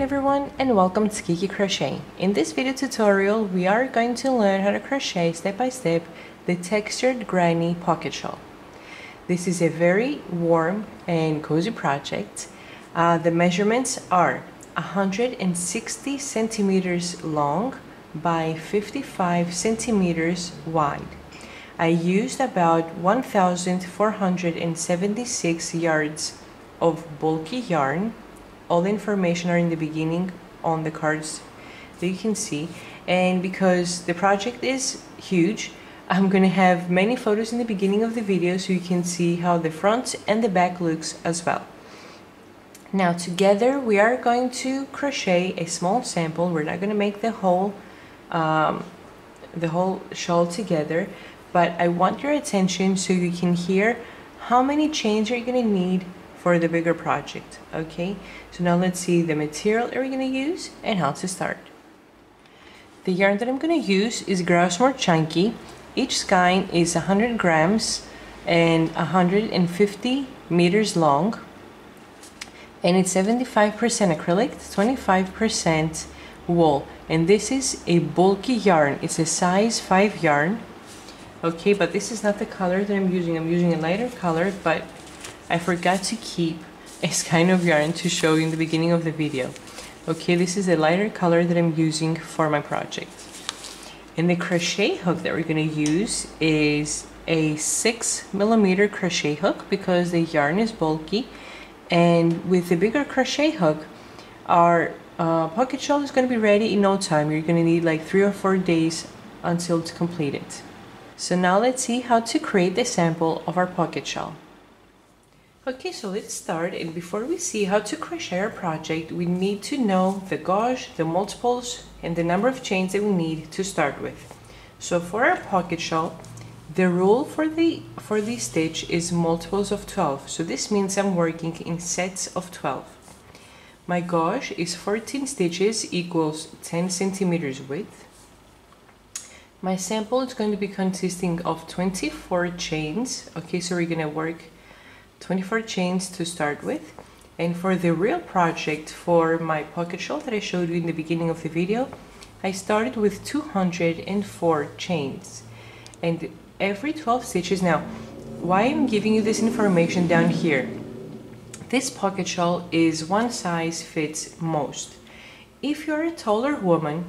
everyone, and welcome to Kiki Crochet. In this video tutorial, we are going to learn how to crochet step by step the textured granny pocket shawl. This is a very warm and cozy project. The measurements are 160 centimeters long by 55 centimeters wide. I used about 1,476 yards of bulky yarn. All the information are in the beginning on the cards that you can see, and because the project is huge, I'm going to have many photos in the beginning of the video so you can see how the front and the back looks as well. Now together we are going to crochet a small sample. We're not going to make the whole shawl together, but I want your attention so you can hear how many chains you're going to need for the bigger project. Okay, so now let's see the material that we're going to use and how to start. The yarn that I'm going to use is Grouse More Chunky. Each skein is 100 grams and 150 meters long, and it's 75% acrylic, 25% wool, and this is a bulky yarn. It's a size 5 yarn. Okay, but this is not the color that I'm using. I'm using a lighter color, but I forgot to keep a skein of yarn to show you in the beginning of the video. Okay, this is a lighter color that I'm using for my project. And the crochet hook that we're going to use is a 6mm crochet hook because the yarn is bulky. And with the bigger crochet hook, our pocket shawl is going to be ready in no time. You're going to need like 3 or 4 days until to complete it. So now let's see how to create the sample of our pocket shawl. Okay, so let's start, and before we see how to crochet our project, we need to know the gauge, the multiples, and the number of chains that we need to start with. So for our pocket shawl, the rule for the stitch is multiples of 12. So this means I'm working in sets of 12. My gauge is 14 stitches equals 10 centimeters width. My sample is going to be consisting of 24 chains. Okay, so we're going to work 24 chains to start with. And for the real project, for my pocket shawl that I showed you in the beginning of the video, I started with 204 chains. And every 12 stitches, now, why I'm giving you this information down here? This pocket shawl is one size fits most. If you're a taller woman,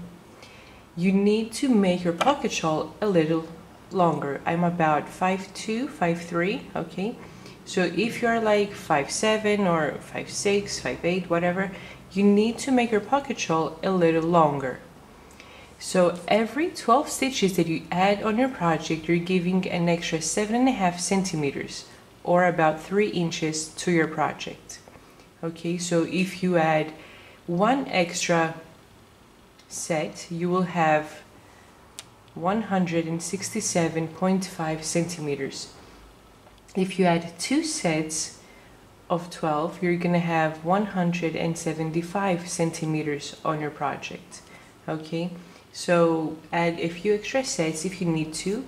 you need to make your pocket shawl a little longer. I'm about 5'2", 5'3", okay? So if you're like 5'7" or 5'6", 5'8", whatever, you need to make your pocket shawl a little longer. So every 12 stitches that you add on your project, you're giving an extra 7.5 centimeters or about 3 inches to your project. Okay, so if you add one extra set, you will have 167.5 centimeters. If you add 2 sets of 12, you're gonna have 175 centimeters on your project. Okay, so add a few extra sets if you need to,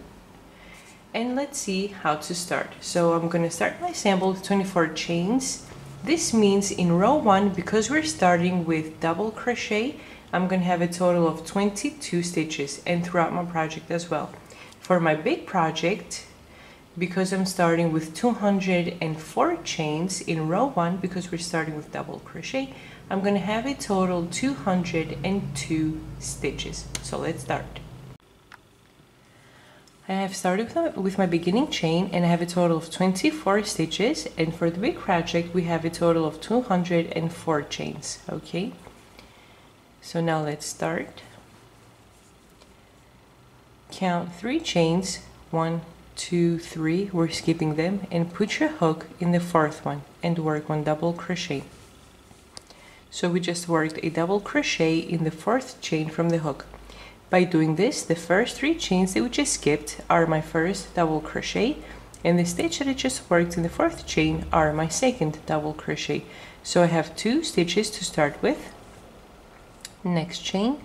and let's see how to start. So I'm gonna start my sample with 24 chains. This means in row 1, because we're starting with double crochet, I'm gonna have a total of 22 stitches, and throughout my project as well. For my big project, because I'm starting with 204 chains in row 1, because we're starting with double crochet, I'm going to have a total 202 stitches. So let's start. I have started with my beginning chain, and I have a total of 24 stitches, and for the big project we have a total of 204 chains. Okay, so now let's start. Count 3 chains, 1, 2, 3, we're skipping them, and put your hook in the 4th one and work 1 double crochet. So we just worked a double crochet in the 4th chain from the hook. By doing this, the first 3 chains that we just skipped are my first double crochet, and the stitch that I just worked in the 4th chain are my second double crochet. So I have 2 stitches to start with. Next chain,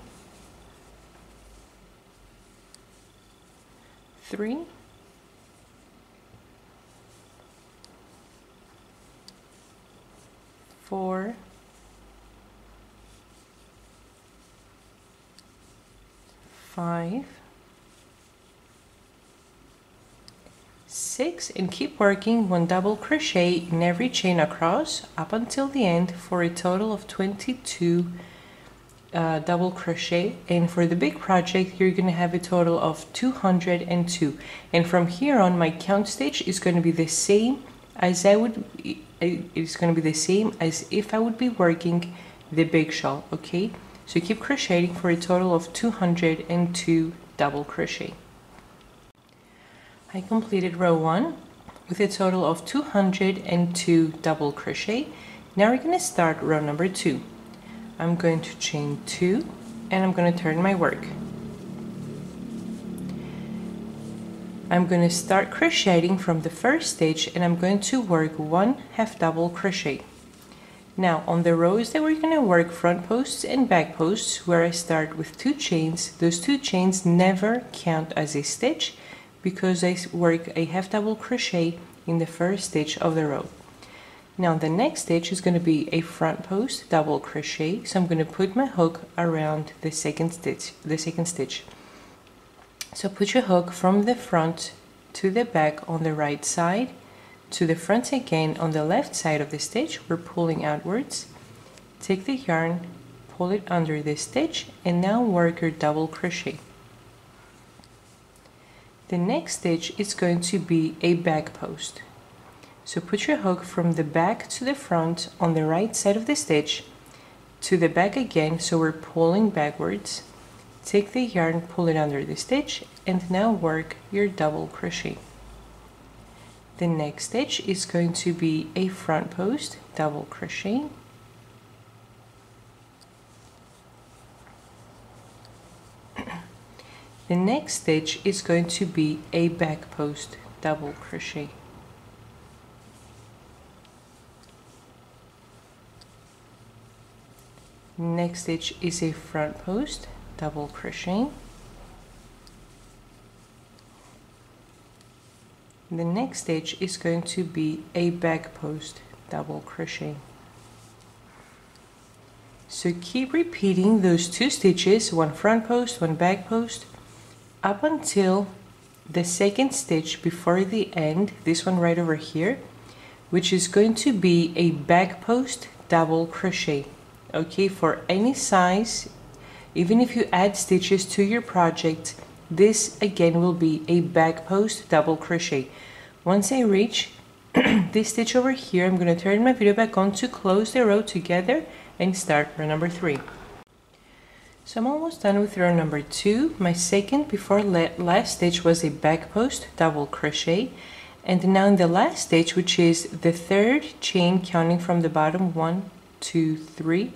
3, 4, 5, 6, and keep working 1 double crochet in every chain across up until the end for a total of 22 double crochet. And for the big project you're going to have a total of 202, and from here on my count stitch is going to be the same as it's going to be the same as if I would be working the big shawl. Okay, so keep crocheting for a total of 202 double crochet. I completed row 1 with a total of 202 double crochet. Now we're going to start row number 2. I'm going to chain 2 and I'm going to turn my work. I'm going to start crocheting from the first stitch and I'm going to work 1 half double crochet. Now on the rows that we're going to work front posts and back posts, where I start with 2 chains, those 2 chains never count as a stitch because I work a half double crochet in the first stitch of the row. Now the next stitch is going to be a front post double crochet, so I'm going to put my hook around the second stitch. So put your hook from the front to the back on the right side, to the front again on the left side of the stitch. We're pulling outwards. Take the yarn, pull it under the stitch, and now work your double crochet. The next stitch is going to be a back post. So put your hook from the back to the front on the right side of the stitch, to the back again, so we're pulling backwards. Take the yarn, pull it under the stitch, and now work your double crochet. The next stitch is going to be a front post double crochet. The next stitch is going to be a back post double crochet. Next stitch is a front post double crochet. The next stitch is going to be a back post double crochet. So keep repeating those 2 stitches, 1 front post, 1 back post, up until the second stitch before the end, this one right over here, which is going to be a back post double crochet. Okay, for any size, even if you add stitches to your project, this again will be a back post double crochet. Once I reach this stitch over here, I'm going to turn my video back on to close the row together and start row number 3. So I'm almost done with row number 2. My second before last stitch was a back post double crochet, and now in the last stitch, which is the third chain counting from the bottom, 1, 2, 3,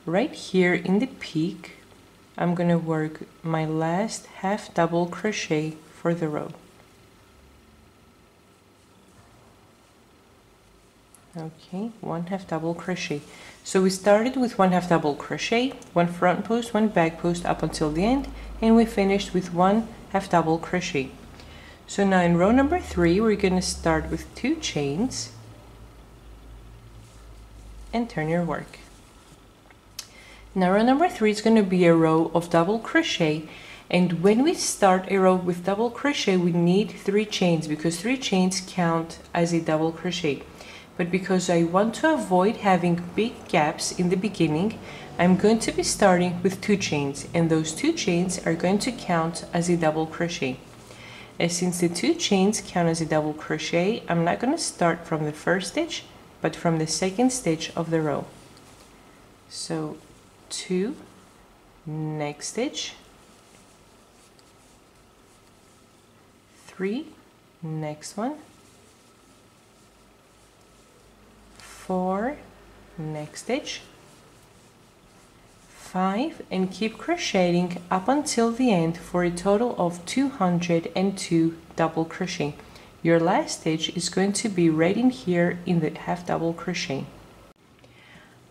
right here in the peak, I'm going to work my last half double crochet for the row. Okay, 1 half double crochet. So we started with 1 half double crochet, 1 front post, 1 back post up until the end, and we finished with 1 half double crochet. So now in row number 3, we're going to start with 2 chains and turn your work. Now row number 3 is going to be a row of double crochet, and when we start a row with double crochet we need 3 chains because 3 chains count as a double crochet. But because I want to avoid having big gaps in the beginning, I'm going to be starting with 2 chains, and those 2 chains are going to count as a double crochet. And since the 2 chains count as a double crochet, I'm not going to start from the first stitch, but from the second stitch of the row. So 2, next stitch, 3, next one, 4, next stitch, 5, and keep crocheting up until the end for a total of 202 double crochet. Your last stitch is going to be right in here in the half double crochet.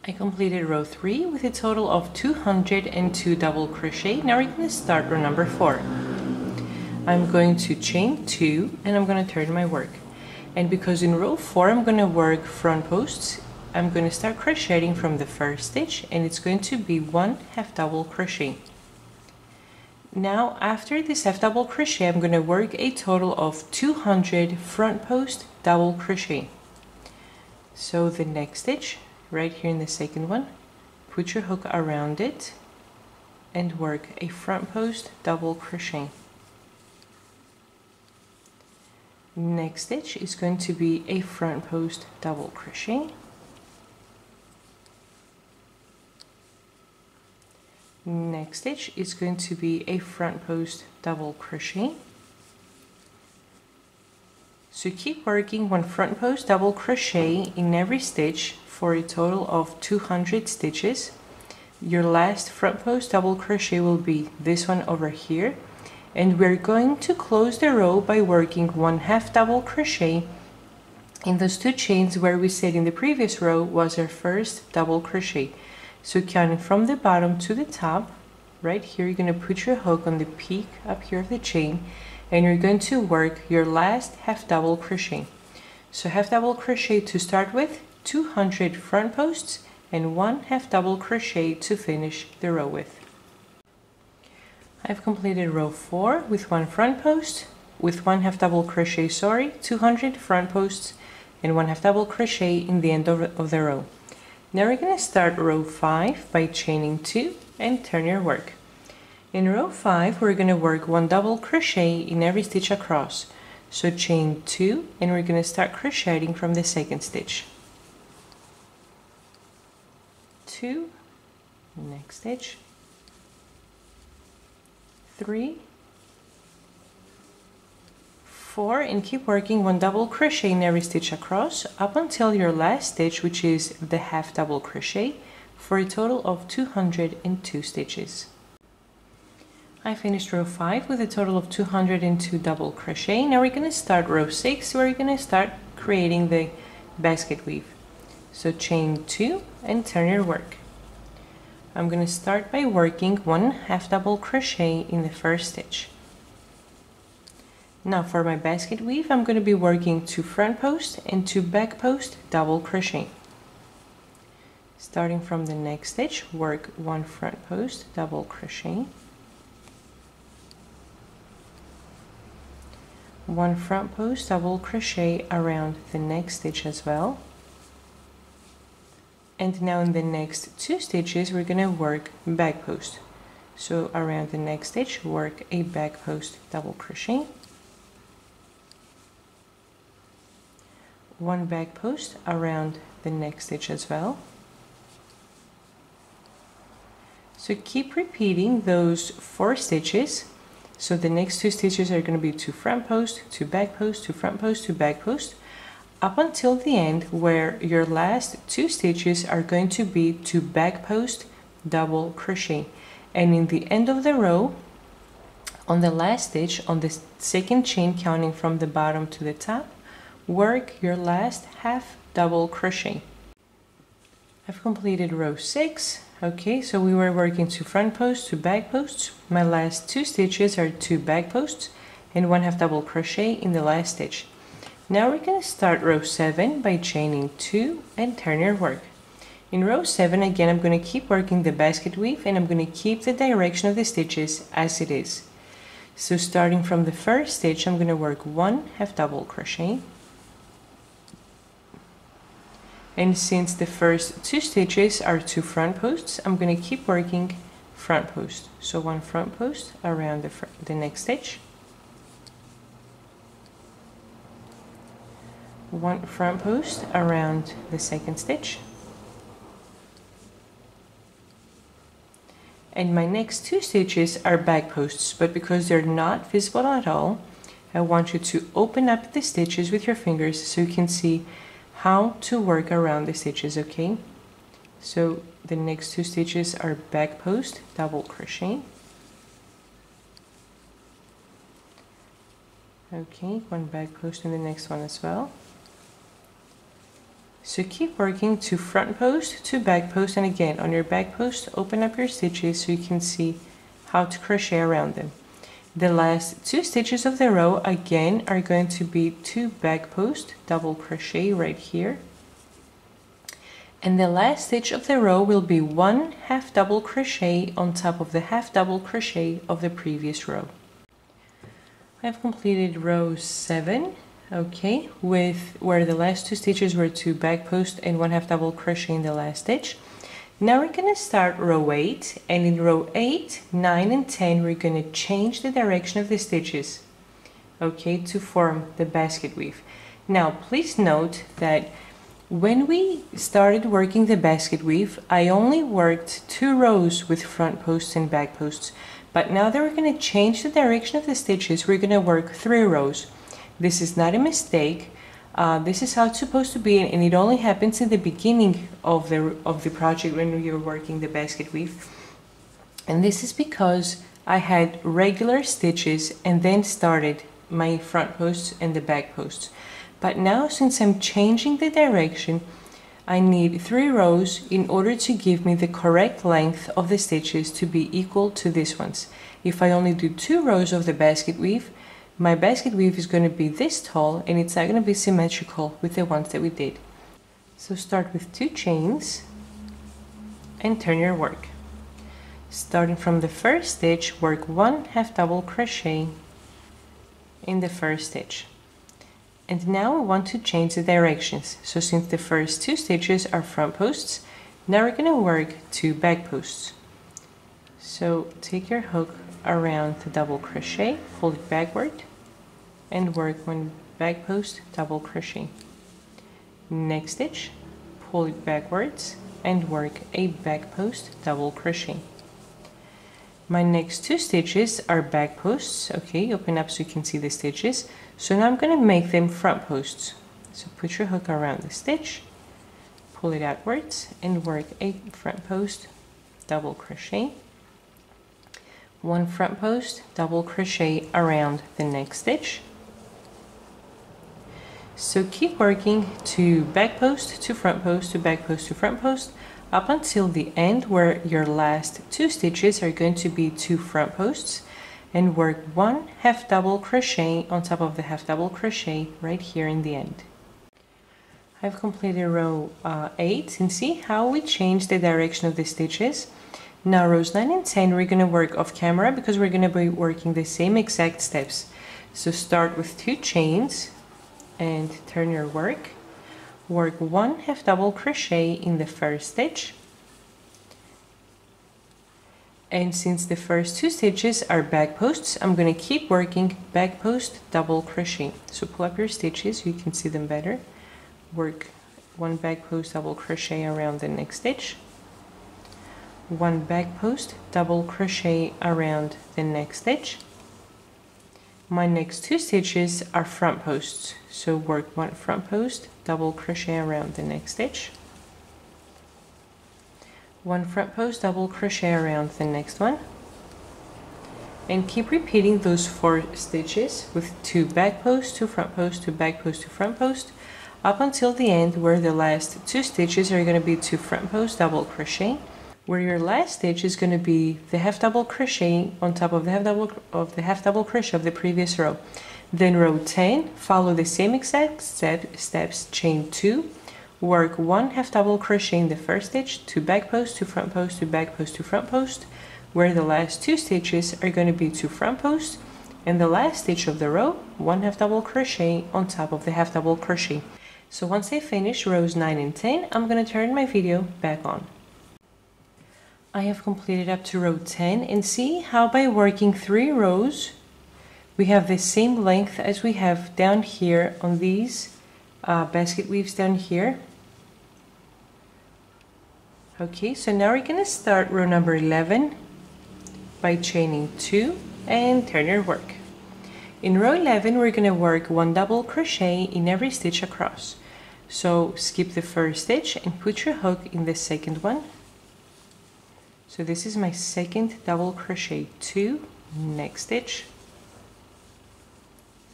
I completed row 3 with a total of 202 double crochet. Now we're going to start row number 4. I'm going to chain 2 and I'm going to turn my work. And because in row 4 I'm going to work front posts, I'm going to start crocheting from the first stitch, and it's going to be 1 half double crochet. Now after this half double crochet, I'm going to work a total of 200 front post double crochet. So the next stitch right here in the second one, put your hook around it and work a front post double crochet. Next stitch is going to be a front post double crochet. Next stitch is going to be a front post double crochet. So keep working one front post double crochet in every stitch for a total of 200 stitches. Your last front post double crochet will be this one over here, and we're going to close the row by working one half double crochet in those two chains where we said in the previous row was our first double crochet. So counting from the bottom to the top, right here you're going to put your hook on the peak up here of the chain, and you're going to work your last half double crochet. So half double crochet to start with, 200 front posts, and one half double crochet to finish the row with. I've completed row 4 with one front post, with one half double crochet, 200 front posts, and one half double crochet in the end of the row. Now we're going to start row 5 by chaining 2 and turn your work. In row 5 we're going to work one double crochet in every stitch across. So chain 2 and we're going to start crocheting from the second stitch. 2, next stitch, 3, 4, and keep working one double crochet in every stitch across up until your last stitch, which is the half double crochet, for a total of 202 stitches. I finished row 5 with a total of 202 double crochet. Now we're going to start row 6 where we're going to start creating the basket weave. So chain 2 and turn your work. I'm going to start by working one half double crochet in the first stitch. Now for my basket weave, I'm going to be working 2 front post and 2 back post double crochet. Starting from the next stitch, work 1 front post double crochet, 1 front post double crochet around the next stitch as well. And now in the next 2 stitches we're going to work back post. So around the next stitch, work a back post double crochet, 1 back post around the next stitch as well. So keep repeating those 4 stitches. So the next 2 stitches are going to be 2 front post, 2 back post, 2 front post, 2 back post, up until the end where your last 2 stitches are going to be 2 back post double crochet. And in the end of the row, on the last stitch, on the second chain counting from the bottom to the top, work your last half double crochet. I've completed row 6. Okay, so we were working 2 front posts, 2 back posts. My last 2 stitches are 2 back posts and 1 half double crochet in the last stitch. Now we're going to start row 7 by chaining 2 and turn your work. In row 7 again, I'm going to keep working the basket weave and I'm going to keep the direction of the stitches as it is. So starting from the first stitch, I'm going to work 1 half double crochet. And since the first 2 stitches are 2 front posts, I'm going to keep working front post. So 1 front post around the next stitch, 1 front post around the second stitch, and my next 2 stitches are back posts, but because they're not visible at all, I want you to open up the stitches with your fingers so you can see how to work around the stitches, okay? So the next 2 stitches are back post double crochet. Okay, 1 back post in the next one as well. So keep working 2 front post, 2 back post, and again on your back post open up your stitches so you can see how to crochet around them. The last 2 stitches of the row again are going to be 2 back post double crochet right here, And the last stitch of the row will be 1 half double crochet on top of the half double crochet of the previous row. I've completed row 7, okay, with where the last 2 stitches were 2 back post and 1 half double crochet in the last stitch. Now we're going to start row 8, and in row 8, 9 and 10 we're going to change the direction of the stitches, okay, to form the basket weave. Now please note that when we started working the basket weave, I only worked 2 rows with front posts and back posts, but now that we're going to change the direction of the stitches, we're going to work 3 rows. This is not a mistake. This is how it's supposed to be, and it only happens in the beginning of the project when you're working the basket weave. And this is because I had regular stitches and then started my front posts and the back posts. But now, since I'm changing the direction, I need 3 rows in order to give me the correct length of the stitches to be equal to these ones. If I only do 2 rows of the basket weave, my basket weave is going to be this tall, and it's not going to be symmetrical with the ones that we did. So start with 2 chains and turn your work. Starting from the first stitch, work 1 half double crochet in the first stitch. And now we want to change the directions. So since the first 2 stitches are front posts, now we're going to work 2 back posts. So take your hook around the double crochet, fold it backward, and work 1 back post double crochet. Next stitch, pull it backwards and work a back post double crochet. My next 2 stitches are back posts. Okay, open up so you can see the stitches. So now I'm going to make them front posts. So put your hook around the stitch, pull it outwards, and work a front post double crochet. 1 front post double crochet around the next stitch. So keep working 2 back post to front post to back post to front post up until the end, where your last 2 stitches are going to be 2 front posts, and work 1 half double crochet on top of the half double crochet right here in the end. I've completed row 8, and see how we changed the direction of the stitches. Now rows 9 and 10 we're going to work off camera because we're going to be working the same exact steps. So start with 2 chains and turn your work. Work 1 half double crochet in the first stitch, and since the first 2 stitches are back posts, I'm going to keep working back post double crochet. So pull up your stitches so you can see them better. Work 1 back post double crochet around the next stitch, 1 back post double crochet around the next stitch. My next 2 stitches are front posts, so work 1 front post double crochet around the next stitch, 1 front post double crochet around the next one, and keep repeating those 4 stitches with 2 back posts, 2 front posts, 2 back posts, 2 front posts up until the end, where the last 2 stitches are going to be 2 front posts double crochet, where your last stitch is going to be the half double crochet on top of the half double crochet of the previous row. Then row 10, follow the same exact steps, chain 2, work 1 half double crochet in the first stitch, 2 back posts, 2 front posts, 2 back posts, 2 front posts, where the last 2 stitches are going to be 2 front posts, and the last stitch of the row, 1 half double crochet on top of the half double crochet. So once I finish rows 9 and 10, I'm going to turn my video back on. I have completed up to row 10, and see how by working 3 rows we have the same length as we have down here on these basket weaves down here. Okay, so now we're going to start row number 11 by chaining 2 and turn your work. In row 11 we're going to work 1 double crochet in every stitch across. So skip the first stitch and put your hook in the second one. So this is my second double crochet, 2, next stitch,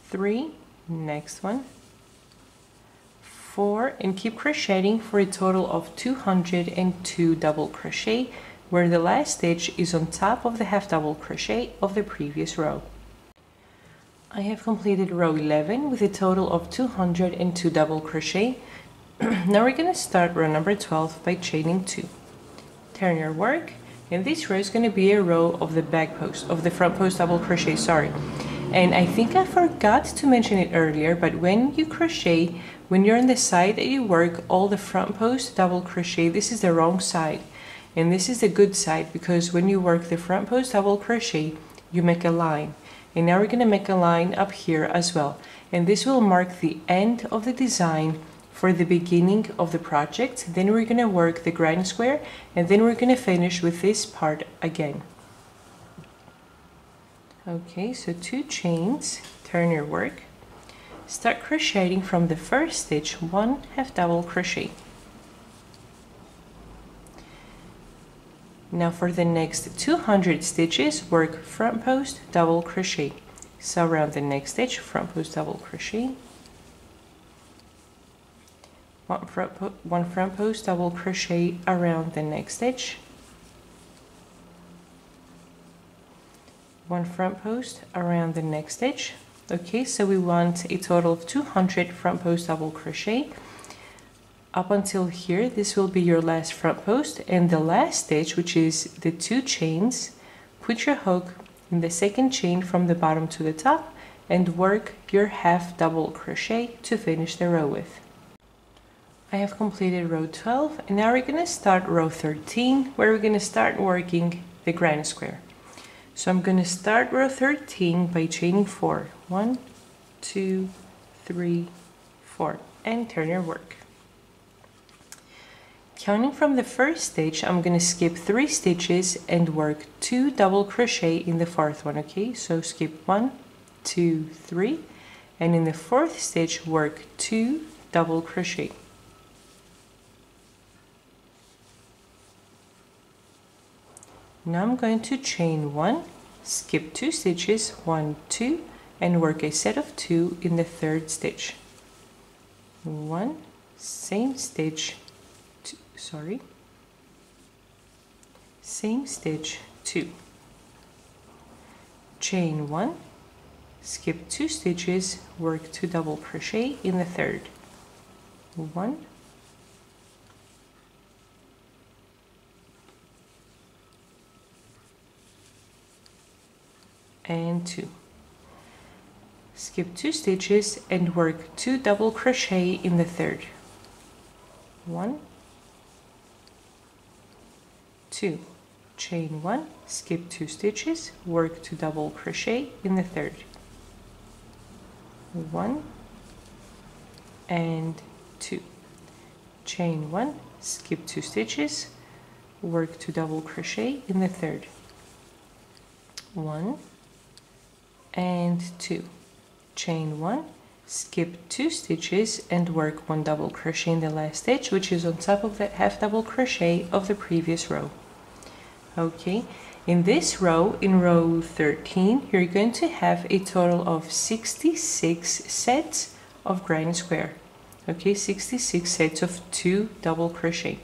3, next one, 4, and keep crocheting for a total of 202 double crochet, where the last stitch is on top of the half double crochet of the previous row. I have completed row 11 with a total of 202 double crochet. Now we're going to start row number 12 by chaining 2. Turn your work, and this row is going to be a row of the back post, of the front post double crochet, sorry. And I think I forgot to mention it earlier, but when you crochet, when you're on the side that you work all the front post double crochet, this is the wrong side. And this is the good side, because when you work the front post double crochet, you make a line. And now we're going to make a line up here as well. And this will mark the end of the design for the beginning of the project. Then we're going to work the grind square, and then we're going to finish with this part again. Okay, so 2 chains, turn your work, start crocheting from the first stitch, 1 half double crochet. Now for the next 200 stitches, work front post double crochet. So around the next stitch, front post double crochet, one front post double crochet around the next stitch, one front post around the next stitch. Okay, so we want a total of 200 front post double crochet. Up until here, this will be your last front post, and the last stitch, which is the 2 chains, put your hook in the second chain from the bottom to the top and work your half double crochet to finish the row with. I have completed row 12, and now we're going to start row 13, where we're going to start working the grind square. So I'm going to start row 13 by chaining 4. 1, 2, 3, 4, and turn your work. Counting from the first stitch, I'm going to skip 3 stitches and work 2 double crochet in the 4th one. Okay, so skip 1, 2, 3, and in the 4th stitch work 2 double crochet. Now I'm going to chain 1, skip 2 stitches, 1, 2, and work a set of 2 in the 3rd stitch. 1, same stitch, 2, same stitch, 2. Chain 1, skip 2 stitches, work 2 double crochet in the 3rd. 1, 2. Skip 2 stitches and work 2 double crochet in the 3rd. 1, 2. Chain 1, skip 2 stitches, work 2 double crochet in the 3rd. 1 and 2. Chain 1, skip 2 stitches, work 2 double crochet in the 3rd. 1 and 2. Chain 1, skip 2 stitches and work 1 double crochet in the last stitch, which is on top of that half double crochet of the previous row. Okay, in this row, in row 13, you're going to have a total of 66 sets of grind square. Okay, 66 sets of 2 double crochet.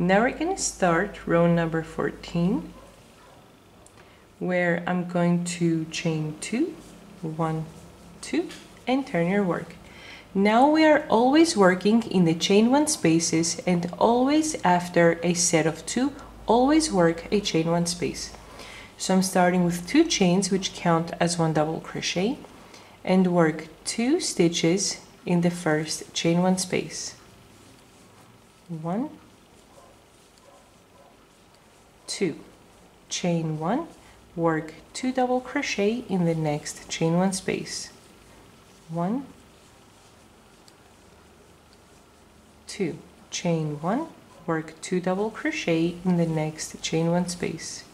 Now we're going to start row number 14, where I'm going to chain 2, 1, 2, and turn your work. Now we are always working in the chain 1 spaces, and always after a set of 2, always work a chain 1 space. So I'm starting with 2 chains, which count as 1 double crochet, and work 2 stitches in the first chain 1 space. 1, 2. Chain 1, work 2 double crochet in the next chain 1 space. 1, 2. Chain 1, work 2 double crochet in the next chain 1 space.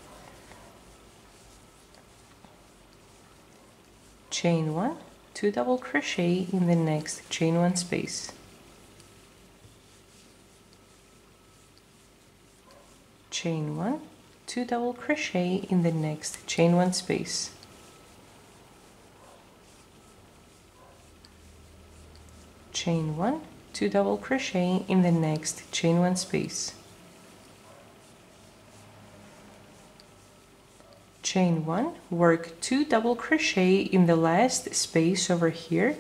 Chain 1, 2 double crochet in the next chain 1 space. Chain 1, 2 double crochet in the next chain 1 space. Chain 1, 2 double crochet in the next chain 1 space. Chain 1, work 2 double crochet in the last space over here.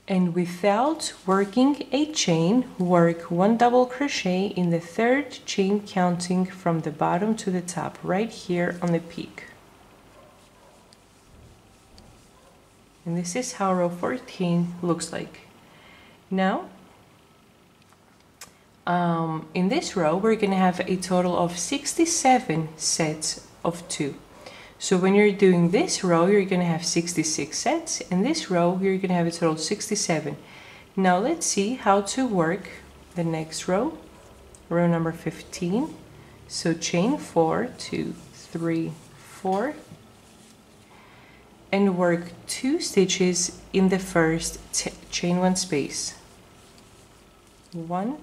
And without working a chain, work 1 double crochet in the 3rd chain, counting from the bottom to the top, right here on the peak. And this is how row 14 looks like. Now, in this row, we're going to have a total of 67 sets of 2. So when you're doing this row, you're going to have 66 sets. In this row, you're going to have a total of 67. Now let's see how to work the next row, row number 15. So chain 4, 2, 3, 4, and work 2 stitches in the first chain 1 space. 1,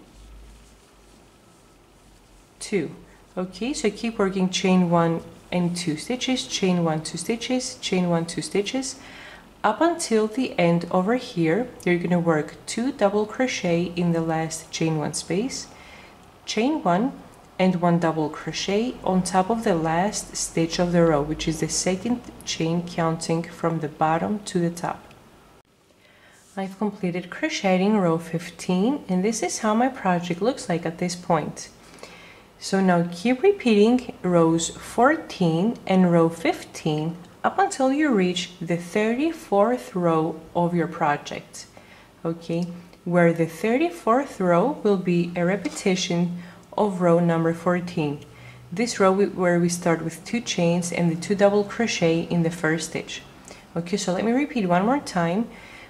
2. Okay, so keep working chain 1 and 2 stitches, chain 1, 2 stitches, chain 1, 2 stitches, up until the end over here. You're going to work 2 double crochet in the last chain 1 space, chain 1, and 1 double crochet on top of the last stitch of the row, which is the 2nd chain, counting from the bottom to the top. I've completed crocheting row 15, and this is how my project looks like at this point. So now keep repeating rows 14 and row 15 up until you reach the 34th row of your project, okay, where the 34th row will be a repetition of row number 14. This row where we start with 2 chains and the 2 double crochet in the first stitch. Okay, so let me repeat one more time.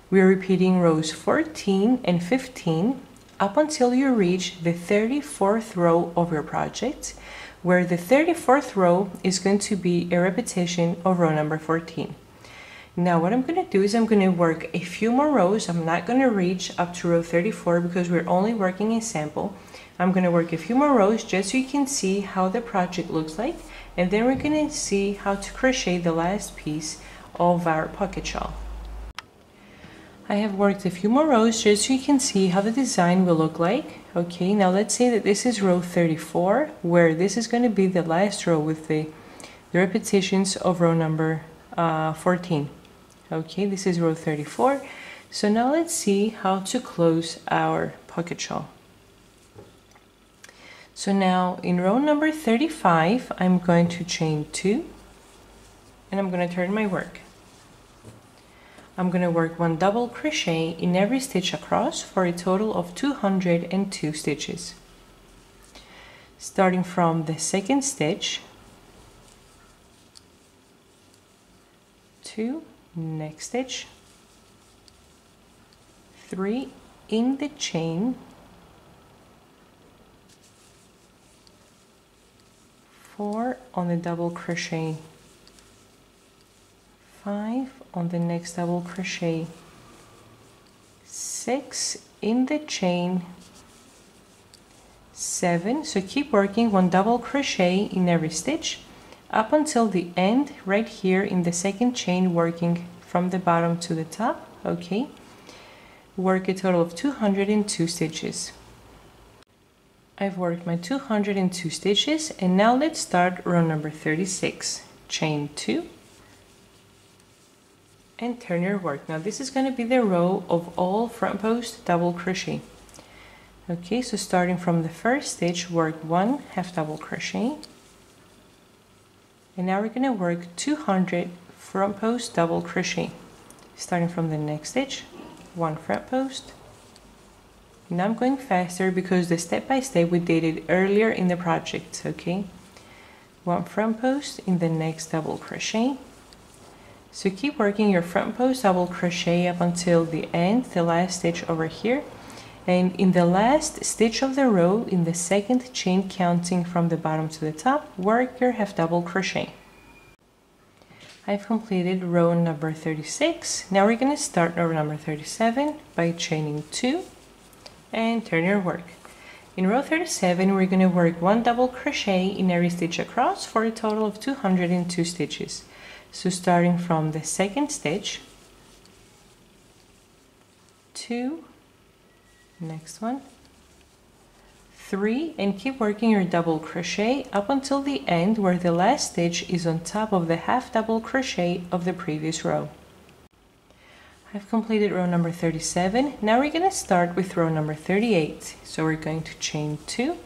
We're repeating rows 14 and 15 up until you reach the 34th row of your project, where the 34th row is going to be a repetition of row number 14. Now what I'm going to do is I'm going to work a few more rows. I'm not going to reach up to row 34 because we're only working a sample. I'm going to work a few more rows just so you can see how the project looks like, and then we're going to see how to crochet the last piece of our pocket shawl. I have worked a few more rows just so you can see how the design will look like. Okay, now let's say that this is row 34, where this is going to be the last row with the repetitions of row number 14. Okay, this is row 34. So now let's see how to close our pocket shawl. So now in row number 35, I'm going to chain 2, and I'm going to turn my work. I'm going to work 1 double crochet in every stitch across for a total of 202 stitches. Starting from the 2nd stitch, 2, next stitch, 3 in the chain, 4 on the double crochet, 5 on the next double crochet, 6 in the chain, 7. So keep working 1 double crochet in every stitch up until the end right here in the 2nd chain, working from the bottom to the top. Okay, work a total of 202 stitches. I've worked my 202 stitches, and now let's start row number 36. Chain 2 and turn your work. Now this is going to be the row of all front post double crochet. Okay, so starting from the first stitch, work 1 half double crochet, and now we're going to work 200 front post double crochet. Starting from the next stitch, 1 front post. Now I'm going faster because the step-by-step we did it earlier in the project. Okay, 1 front post in the next double crochet. So keep working your front post double crochet up until the end, the last stitch over here, and in the last stitch of the row, in the 2nd chain, counting from the bottom to the top, work your half double crochet. I've completed row number 36. Now we're going to start row number 37 by chaining 2 and turn your work. In row 37, we're going to work 1 double crochet in every stitch across for a total of 202 stitches. So starting from the 2nd stitch, 2, next one, 3, and keep working your double crochet up until the end, where the last stitch is on top of the half double crochet of the previous row. I've completed row number 37. Now we're going to start with row number 38. So we're going to chain 2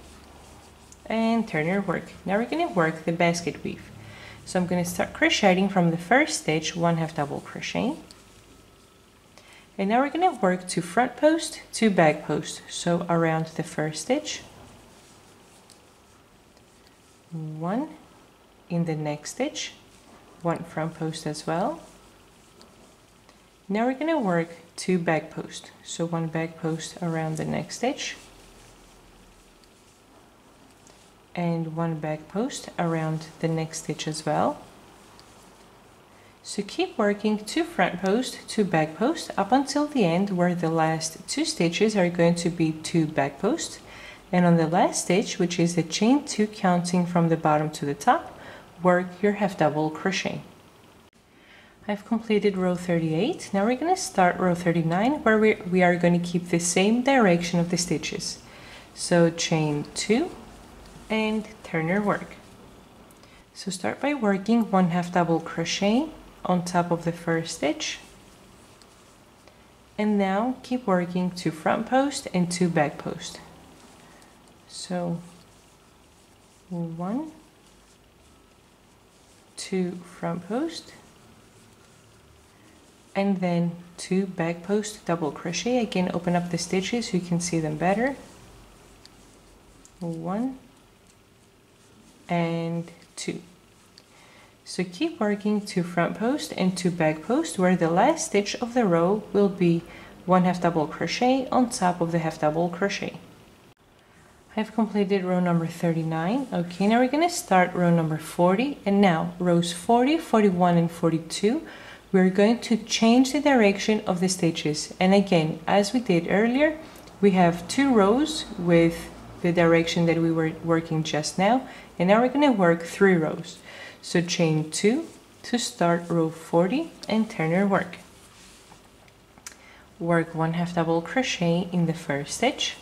and turn your work. Now we're going to work the basket weave. So I'm going to start crocheting from the first stitch, 1/2 double crochet. And now we're going to work 2 front post, 2 back post. So around the first stitch, 1 in the next stitch, 1 front post as well. Now we're going to work 2 back post. So 1 back post around the next stitch and 1 back post around the next stitch as well. So keep working 2 front post, 2 back post up until the end, where the last 2 stitches are going to be 2 back posts. And on the last stitch, which is the chain 2 counting from the bottom to the top, work your 1/2 double crochet. I've completed row 38. Now we're going to start row 39, where we are going to keep the same direction of the stitches. So chain 2 and turn your work. So start by working 1/2 double crochet on top of the first stitch, and now keep working 2 front post and 2 back post. So 1, 2 front post, and then 2 back post double crochet. Again, open up the stitches so you can see them better. 1 and 2. So keep working 2 front post and 2 back post, where the last stitch of the row will be 1/2 double crochet on top of the 1/2 double crochet. I've completed row number 39. Okay, now we're going to start row number 40, and now rows 40, 41 and 42, we're going to change the direction of the stitches. And again, as we did earlier, we have 2 rows with the direction that we were working just now, and now we're going to work 3 rows. So chain 2 to start row 40 and turn your work. Work 1/2 double crochet in the first stitch.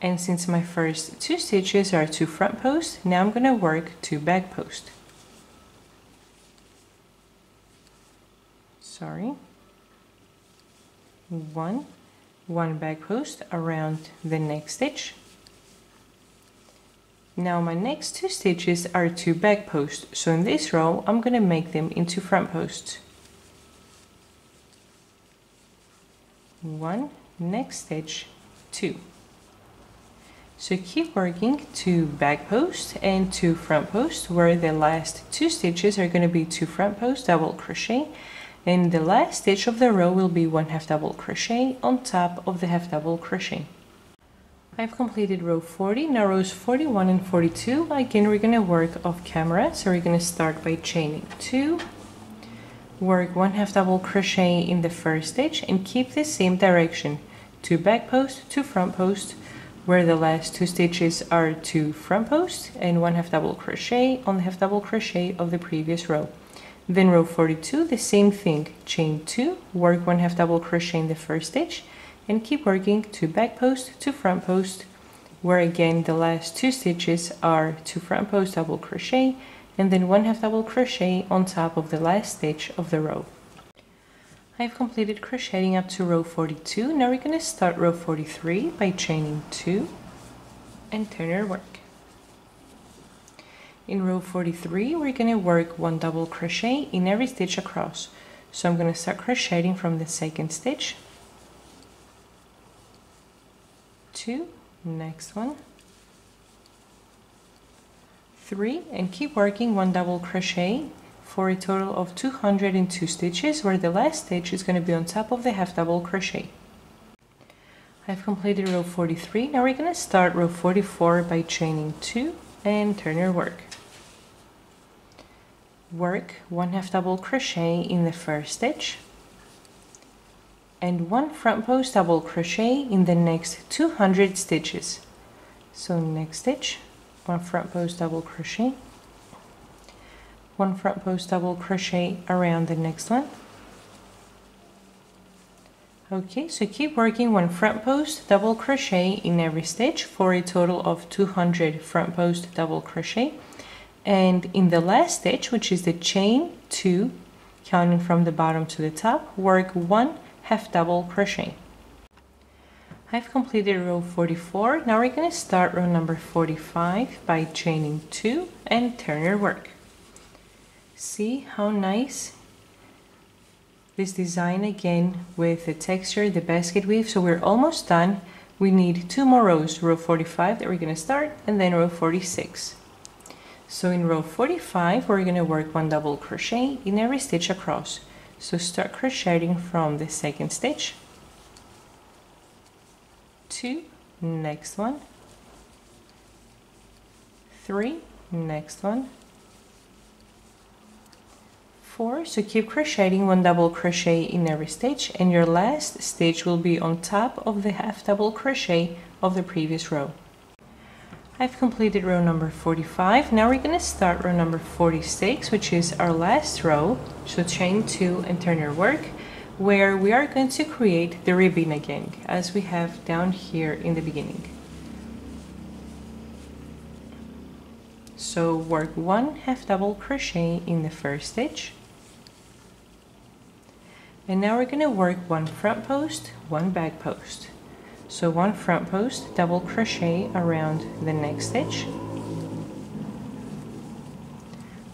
And since my first 2 stitches are 2 front posts, now I'm going to work 2 back posts. Sorry. 1 back post around the next stitch. Now my next 2 stitches are 2 back posts, so in this row I'm going to make them into front posts. 1, next stitch, 2. So keep working 2 back posts and 2 front posts, where the last 2 stitches are going to be 2 front posts double crochet, and the last stitch of the row will be 1/2 double crochet on top of the 1/2 double crochet. I've completed row 40. Now rows 41 and 42, again we're going to work off camera. So we're going to start by chaining 2, work 1/2 double crochet in the first stitch, and keep the same direction. 2 back posts, 2 front posts, where the last 2 stitches are 2 front posts and 1/2 double crochet on the 1/2 double crochet of the previous row. Then row 42, the same thing, chain 2, work 1/2 double crochet in the first stitch, and keep working 2 back posts, 2 front posts, where again the last 2 stitches are 2 front posts double crochet, and then 1/2 double crochet on top of the last stitch of the row. I've completed crocheting up to row 42. Now we're going to start row 43 by chaining 2 and turn your work. In row 43, we're going to work 1 double crochet in every stitch across. So I'm going to start crocheting from the second stitch, 2, next one, 3, and keep working 1 double crochet for a total of 202 stitches, where the last stitch is going to be on top of the 1/2 double crochet. I've completed row 43. Now we're going to start row 44 by chaining 2 and turn your work. Work 1/2 double crochet in the first stitch and 1 front post double crochet in the next 200 stitches. So next stitch, 1 front post double crochet, 1 front post double crochet around the next one. Okay, so keep working 1 front post double crochet in every stitch for a total of 200 front post double crochet. And in the last stitch, which is the chain 2 counting from the bottom to the top, work 1 half double crochet. I've completed row 44. Now we're going to start row number 45 by chaining 2 and turn your work. See how nice this design again with the texture, the basket weave. So we're almost done. We need 2 more rows, row 45 that we're going to start, and then row 46. So in row 45 we're going to work 1 double crochet in every stitch across. So start crocheting from the second stitch, 2, next one, 3, next one, 4. So keep crocheting 1 double crochet in every stitch, and your last stitch will be on top of the half double crochet of the previous row. I've completed row number 45. Now we're going to start row number 46, which is our last row. So chain 2 and turn your work, where we are going to create the ribbon again, as we have down here in the beginning. So work 1 half double crochet in the first stitch. And now we're going to work 1 front post, 1 back post. So 1 front post, double crochet around the next stitch,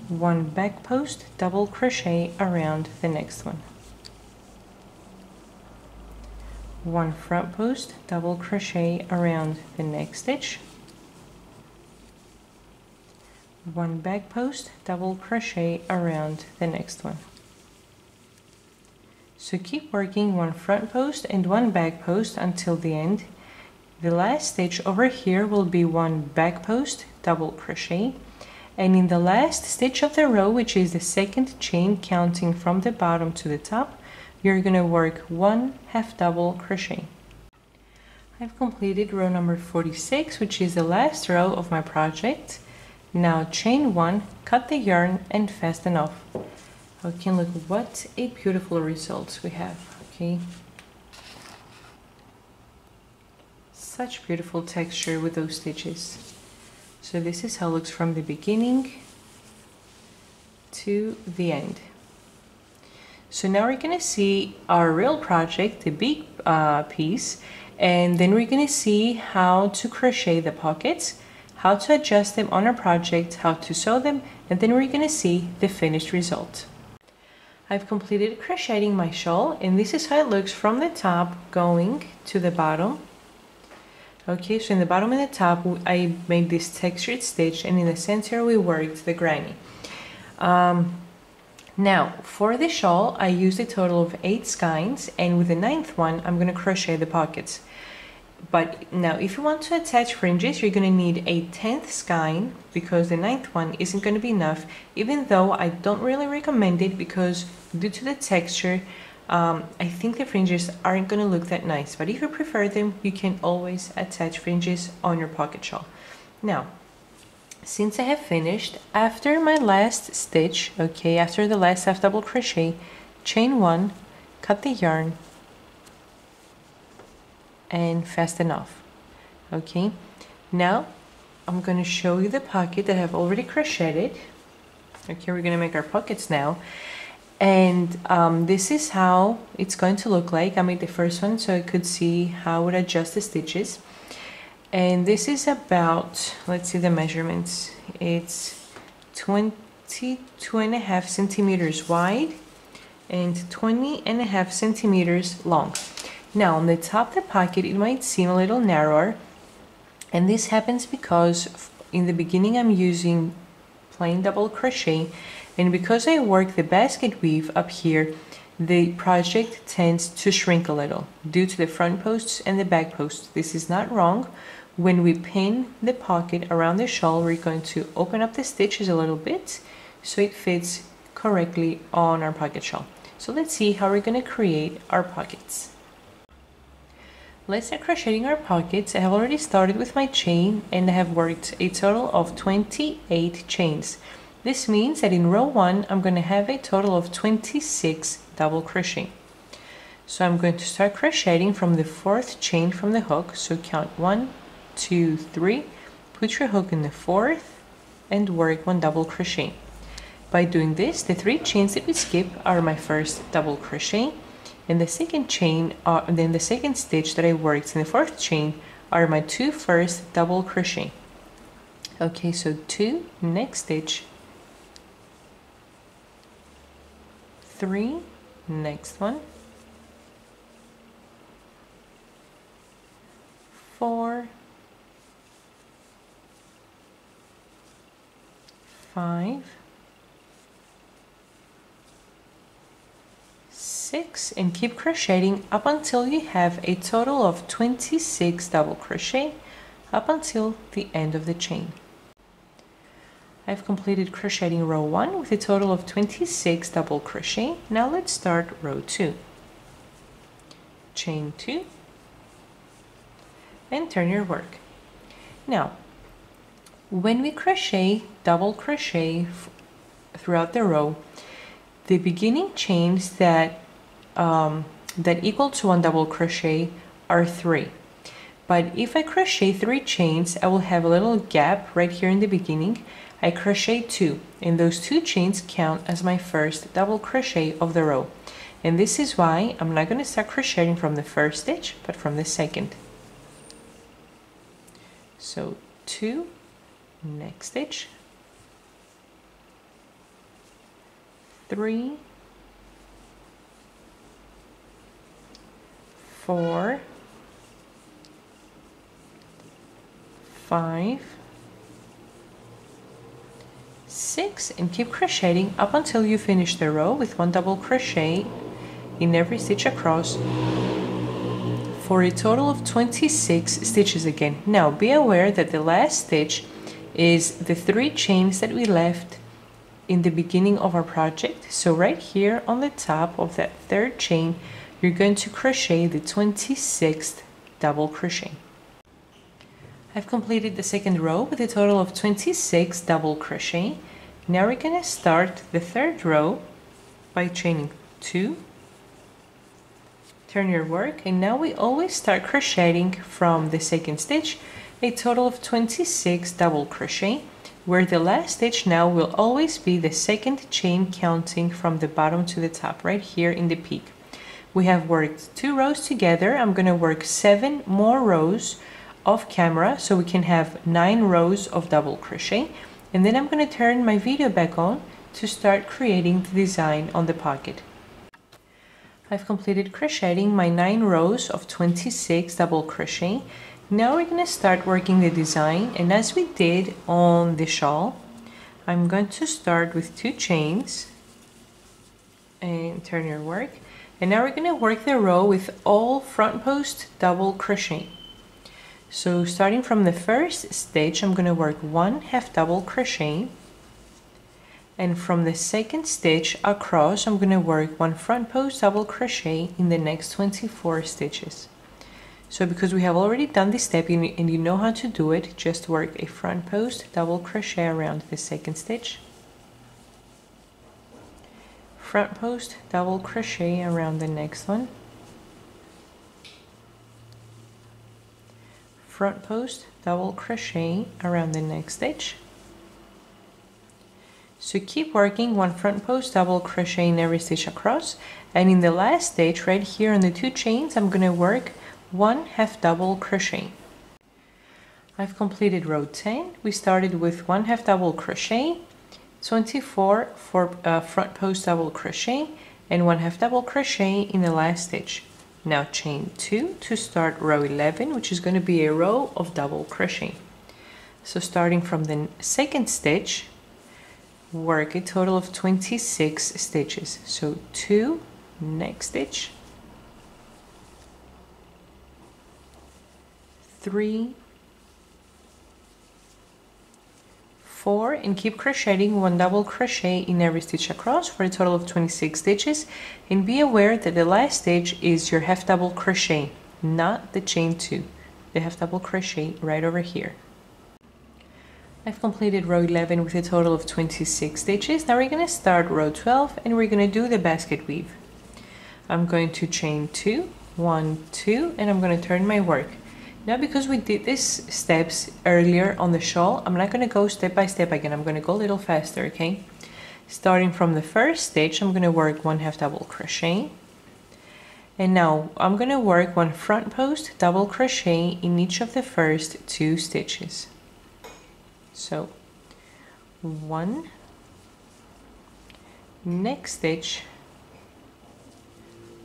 1 back post, double crochet around the next one, 1 front post, double crochet around the next stitch, 1 back post, double crochet around the next one. So keep working 1 front post and 1 back post until the end. The last stitch over here will be 1 back post, double crochet, and in the last stitch of the row, which is the second chain counting from the bottom to the top, you're going to work 1 half double crochet. I've completed row number 46, which is the last row of my project. Now chain 1, cut the yarn and fasten off. Okay, look what a beautiful result we have. Okay, such beautiful texture with those stitches. So this is how it looks from the beginning to the end. So now we're going to see our real project, the big piece, and then we're going to see how to crochet the pockets, how to adjust them on our project, how to sew them, and then we're going to see the finished result. I've completed crocheting my shawl, and this is how it looks from the top going to the bottom. Okay, so in the bottom and the top I made this textured stitch, and in the center we worked the granny. Now for the shawl I used a total of 8 skeins, and with the 9th one I'm going to crochet the pockets. But now if you want to attach fringes, you're going to need a 10th skein, because the 9th one isn't going to be enough, even though I don't really recommend it, because due to the texture I think the fringes aren't going to look that nice. But if you prefer them, you can always attach fringes on your pocket shawl. Now since I have finished, after my last stitch, okay, after the last half double crochet, chain 1, cut the yarn and fasten off. Okay, now I'm going to show you the pocket that I've already crocheted. Okay, we're going to make our pockets now, and this is how it's going to look like. I made the first one so I could see how I would adjust the stitches, and this is about, let's see the measurements, it's 22.5 centimeters wide and 20.5 centimeters long. Now on the top of the pocket it might seem a little narrower, and this happens because in the beginning I'm using plain double crochet, and because I work the basket weave up here, the project tends to shrink a little due to the front posts and the back posts. This is not wrong. When we pin the pocket around the shawl, we're going to open up the stitches a little bit so it fits correctly on our pocket shawl. So let's see how we're going to create our pockets. Let's start crocheting our pockets. I have already started with my chain, and I have worked a total of 28 chains. This means that in row 1 I'm going to have a total of 26 double crochet. So I'm going to start crocheting from the 4th chain from the hook. So count 1, 2, 3, put your hook in the 4th and work 1 double crochet. by doing this, the 3 chains that we skip are my first double crochet, and the second chain then the second stitch that I worked in the fourth chain are my 2 first double crochet. Okay, so 2, next stitch, 3, next one, 4, 5, 6, and keep crocheting up until you have a total of 26 double crochet up until the end of the chain. I've completed crocheting row 1 with a total of 26 double crochet. Now let's start row 2. Chain 2 and turn your work. Now, when we crochet double crochet throughout the row, the beginning chains that equal to 1 double crochet are 3. But if I crochet 3 chains, I will have a little gap right here in the beginning. I crochet 2, and those 2 chains count as my first double crochet of the row. And this is why I'm not going to start crocheting from the first stitch, but from the second. So 2, next stitch, 3, 4, 5, 6, and keep crocheting up until you finish the row with 1 double crochet in every stitch across for a total of 26 stitches again. Now be aware that the last stitch is the 3 chains that we left in the beginning of our project. So right here on the top of that 3rd chain, you're going to crochet the 26th double crochet. I've completed the 2nd row with a total of 26 double crochet. Now we're going to start the 3rd row by chaining 2, turn your work, and now we always start crocheting from the 2nd stitch, a total of 26 double crochet, where the last stitch now will always be the 2nd chain counting from the bottom to the top, right here in the peak. We have worked 2 rows together. I'm going to work 7 more rows off camera so we can have 9 rows of double crochet, and then I'm going to turn my video back on to start creating the design on the pocket. I've completed crocheting my 9 rows of 26 double crochet. Now we're going to start working the design, and as we did on the shawl, I'm going to start with 2 chains and turn your work, and now we're going to work the row with all front post double crochet. So starting from the first stitch, I'm going to work 1 half double crochet, and from the 2nd stitch across, I'm going to work 1 front post double crochet in the next 24 stitches. So because we have already done this step and you know how to do it, just work a front post double crochet around the 2nd stitch, front post double crochet around the next one, front post double crochet around the next stitch. So keep working 1 front post double crochet in every stitch across, and in the last stitch right here on the 2 chains, I'm going to work 1 half double crochet. I've completed row 10. We started with 1 half double crochet, 24 for front post double crochet, and 1 half double crochet in the last stitch. Now chain 2 to start row 11, which is going to be a row of double crochet. So starting from the 2nd stitch, work a total of 26 stitches. So 2, next stitch, 3, 4, and keep crocheting 1 double crochet in every stitch across for a total of 26 stitches, and be aware that the last stitch is your half double crochet, not the chain 2, the half double crochet right over here. I've completed row 11 with a total of 26 stitches. Now we're going to start row 12 and we're going to do the basket weave. I'm going to chain 2, 1, 2, and I'm going to turn my work. Now because we did these steps earlier on the shawl, I'm not going to go step by step again. I'm going to go a little faster, okay? Starting from the first stitch, I'm going to work 1/2 double crochet. And now I'm going to work 1 front post double crochet in each of the first 2 stitches. So 1, next stitch,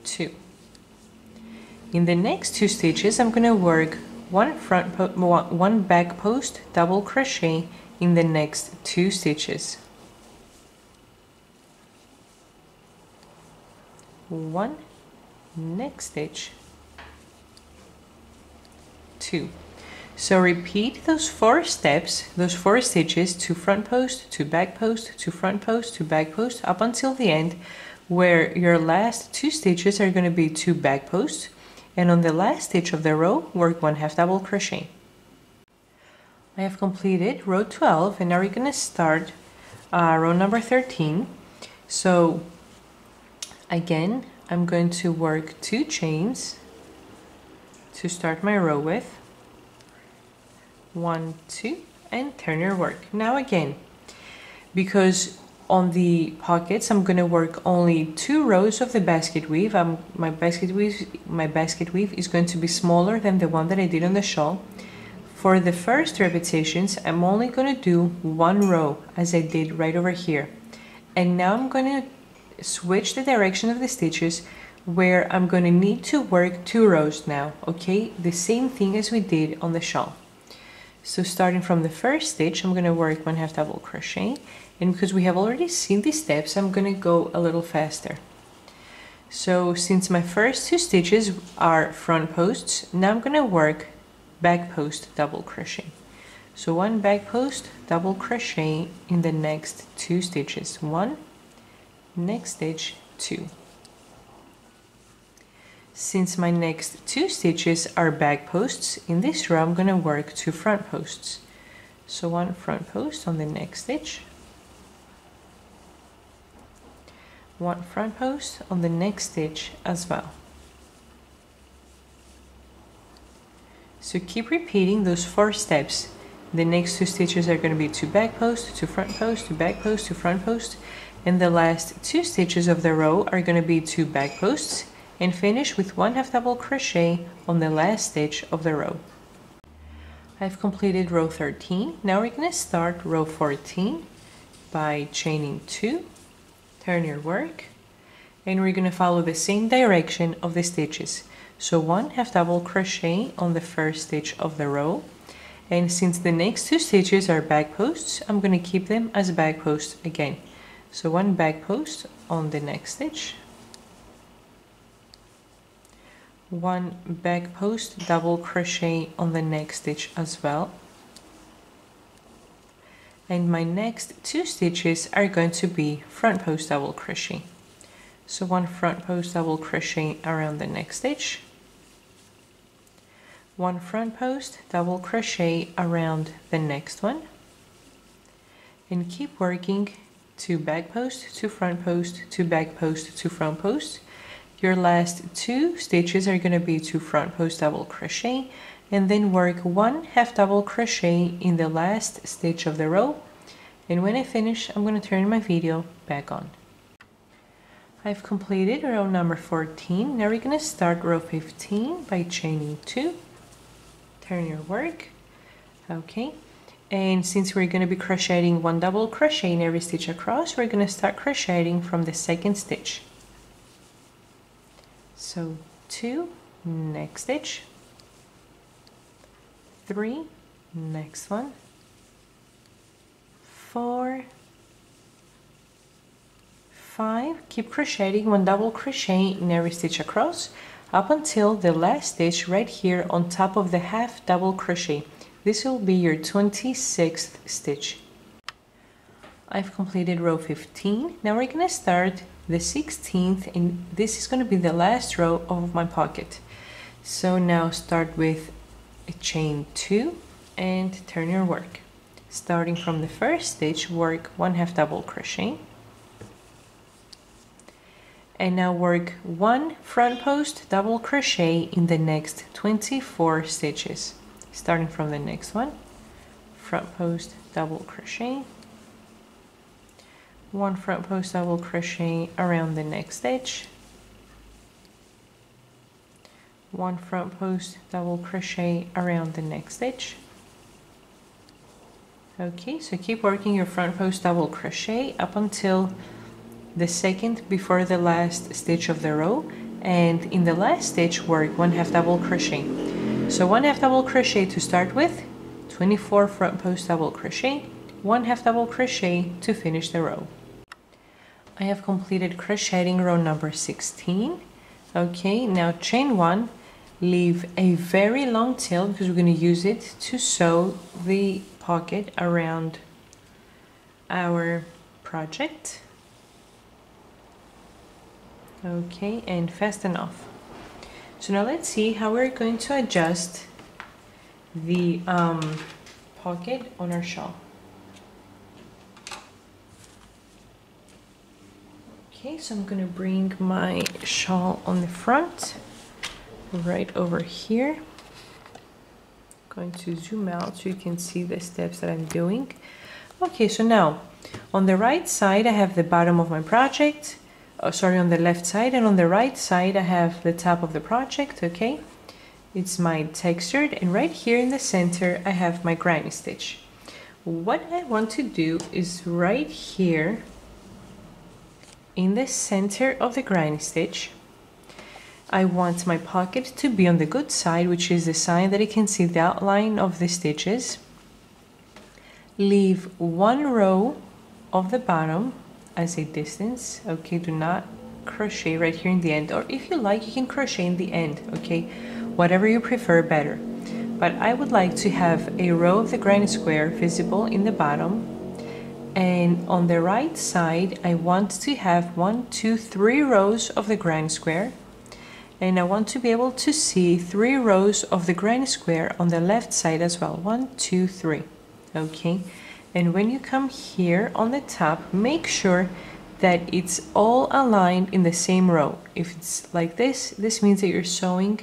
2. In the next 2 stitches, I'm going to work 1 back post double crochet in the next 2 stitches. 1, next stitch, 2. So repeat those 4 steps, those 4 stitches, 2 front post, 2 back post, 2 front post, 2 back post, up until the end, where your last 2 stitches are going to be 2 back posts, and on the last stitch of the row, work 1/2 double crochet. I have completed row 12, and now we're going to start row number 13. So again, I'm going to work 2 chains to start my row with. 1, 2, and turn your work. Now again, because on the pockets I'm going to work only 2 rows of the basket weave. My basket weave is going to be smaller than the one that I did on the shawl. For the first repetitions, I'm only going to do 1 row as I did right over here. And now I'm going to switch the direction of the stitches, where I'm going to need to work 2 rows now, okay? The same thing as we did on the shawl. So starting from the first stitch, I'm going to work 1/2 double crochet, and because we have already seen these steps, I'm going to go a little faster. So since my first 2 stitches are front posts, now I'm going to work back post double crochet. So 1 back post double crochet in the next 2 stitches. 1, next stitch, 2. Since my next 2 stitches are back posts, in this row I'm going to work 2 front posts. So 1 front post on the next stitch, 1 front post on the next stitch as well. So keep repeating those 4 steps. The next 2 stitches are going to be 2 back posts, 2 front posts, 2 back posts, 2 front posts, and the last 2 stitches of the row are going to be 2 back posts, and finish with 1/2 double crochet on the last stitch of the row. I've completed row 13. Now we're going to start row 14 by chaining 2, turn your work, and we're going to follow the same direction of the stitches. So 1/2 double crochet on the first stitch of the row, and since the next 2 stitches are back posts, I'm going to keep them as back posts again. So 1 back post on the next stitch, 1 back post double crochet on the next stitch as well, and my next 2 stitches are going to be front post double crochet. So 1 front post double crochet around the next stitch, 1 front post double crochet around the next one, and keep working 2 back post, 2 front post, 2 back post, 2 front post. Your last 2 stitches are going to be 2 front post double crochet, and then work 1/2 double crochet in the last stitch of the row. And when I finish, I'm going to turn my video back on. I've completed row number 14. Now we're going to start row 15 by chaining 2, turn your work, okay? And since we're going to be crocheting 1 double crochet in every stitch across, we're going to start crocheting from the second stitch. So 2, next stitch, 3, next one, 4, 5, keep crocheting 1 double crochet in every stitch across up until the last stitch right here on top of the 1/2 double crochet. This will be your 26th stitch. I've completed row 15. Now we're going to start the 16th, and this is going to be the last row of my pocket. So now start with a chain 2 and turn your work. Starting from the first stitch, work 1/2 double crochet, and now work 1 front post double crochet in the next 24 stitches. Starting from the next one, front post double crochet, 1 front post double crochet around the next stitch, 1 front post double crochet around the next stitch. Okay, so keep working your front post double crochet up until the second before the last stitch of the row, and in the last stitch work 1/2 double crochet. So 1/2 double crochet to start with, 24 front post double crochet, 1/2 double crochet to finish the row. I have completed crocheting row number 16. Okay, now chain 1, leave a very long tail because we're going to use it to sew the pocket around our project. Okay, and fasten off. So now let's see how we're going to adjust the pocket on our shawl. Okay, so I'm going to bring my shawl on the front, right over here. I'm going to zoom out so you can see the steps that I'm doing. Okay, so now on the right side I have the bottom of my project. Oh, sorry, on the left side, and on the right side I have the top of the project. Okay, it's my textured, and right here in the center I have my granny stitch. What I want to do is right here in the center of the granny stitch, I want my pocket to be on the good side, which is the side that you can see the outline of the stitches. Leave 1 row of the bottom as a distance. Okay, do not crochet right here in the end, or if you like you can crochet in the end, okay, whatever you prefer better. But I would like to have a row of the granny square visible in the bottom, and on the right side I want to have 1, 2, 3 rows of the granny square, and I want to be able to see 3 rows of the granny square on the left side as well. 1, 2, 3. Okay, and when you come here on the top, make sure that it's all aligned in the same row. If it's like this, this means that you're sewing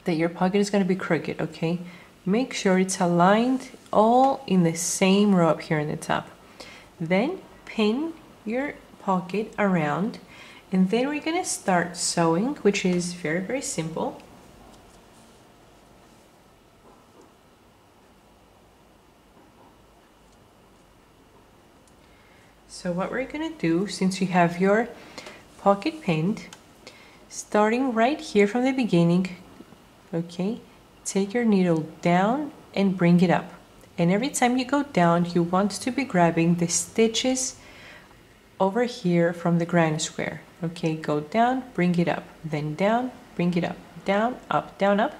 that your pocket is going to be crooked. Okay, make sure it's aligned all in the same row up here in the top. Then pin your pocket around, and then we're going to start sewing, which is very simple. So what we're going to do, since you have your pocket pinned, starting right here from the beginning, okay, take your needle down and bring it up. And every time you go down, you want to be grabbing the stitches over here from the granny square. Okay, go down, bring it up, then down, bring it up, down, up, down, up.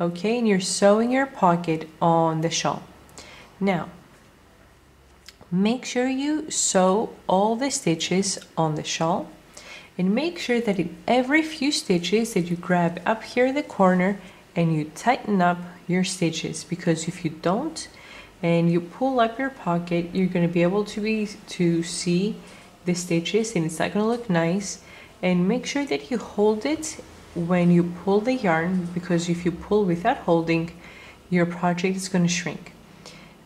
Okay, and you're sewing your pocket on the shawl. Now, make sure you sew all the stitches on the shawl, and make sure that in every few stitches that you grab up here in the corner and you tighten up your stitches, because if you don't and you pull up your pocket, you're going to be able to see the stitches and it's not going to look nice. And make sure that you hold it when you pull the yarn, because if you pull without holding, your project is going to shrink.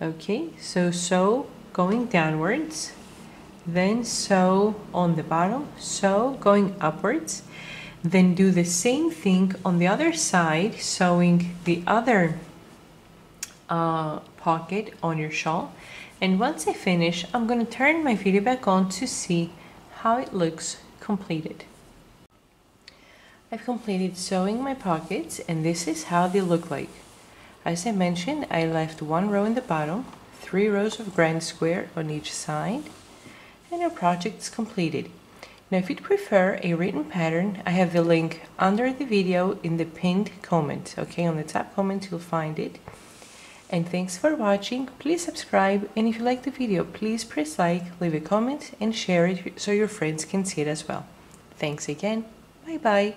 Okay, so sew going downwards, then sew on the bottom, sew going upwards, then do the same thing on the other side, sewing the other pocket on your shawl. And once I finish, I'm going to turn my video back on to see how it looks completed. I've completed sewing my pockets, and this is how they look like. As I mentioned, I left 1 row in the bottom, 3 rows of granny square on each side, and our project is completed. Now if you'd prefer a written pattern, I have the link under the video in the pinned comment. Okay, on the top comment you'll find it. And thanks for watching. Please subscribe, and if you like the video, please press like, leave a comment and share it so your friends can see it as well. Thanks again. Bye bye.